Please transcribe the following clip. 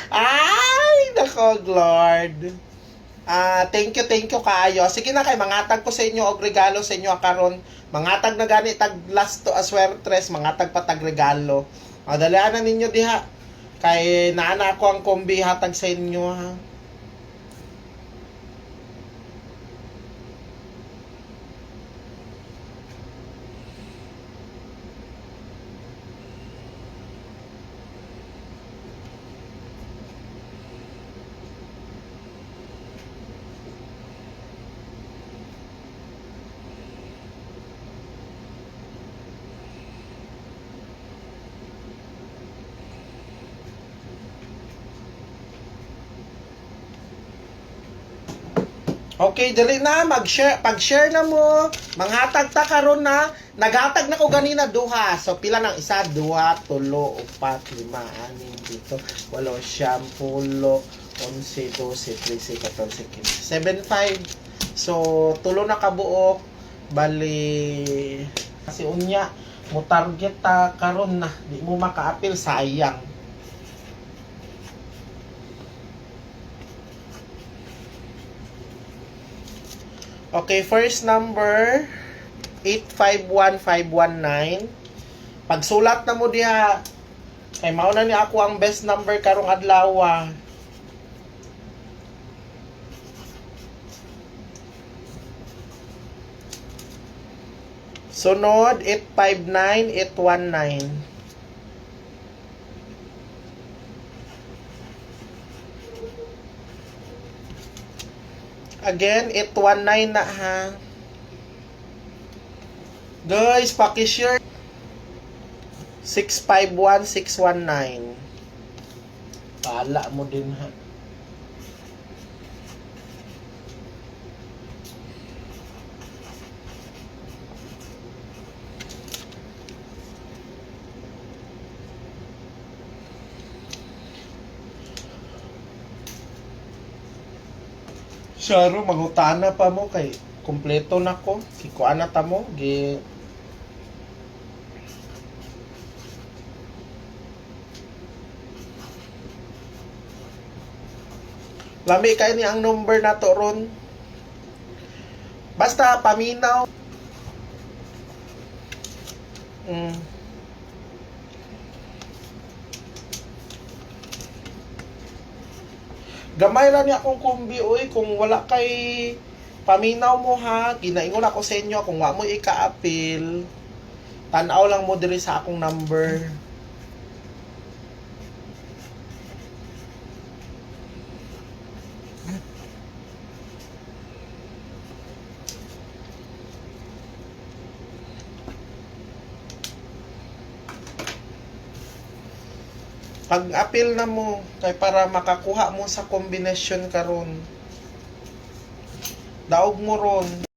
Ay, nako, Lord. Thank you kaayo. Sige na kay mangatag ko sa inyo og regalo sa inyo karon. Mangatag na gani tag last to aswertres, mangatag pa tag regalo. Dalian na ninyo diha. Kay naana ko ang kombi hatag sa inyo ha. Okay, dali na mag-share. Pag-share na mo, manghatag ta karon na. Naghatag na ko ganina duha. So pila nang isa, duha, tulo, upat, lima, anim, pito, walo, siyam, pulo, 11, 12, 13, 14, 15, 75. So tulo na kabuok. Bali kasi unya mo target ta karon na. Di mo maka-apil, sayang. Okay, first number 851519. Pagsulat na mo diha kay mao na ni ako ang best number karong adlaw. Sunod 859819. Again, 819 na ha. Guys, paki-share. 651619. Pala mo din ha. Saro, mangutana pa mo kay kompleto na ko. Kikuan na ta mo. Lami kayo ni ang number na to ron. Basta paminaw. Gamay ra ni akong kumbi oy, kung wala kay paminaw mo ha, ginaingon ako sa inyo kung wa mo ika-appeal, tan-aw lang mo diri sa akong number. Pag-appeal na mo kay para makakuha mo sa kombinasyon karon. Daog mo ron.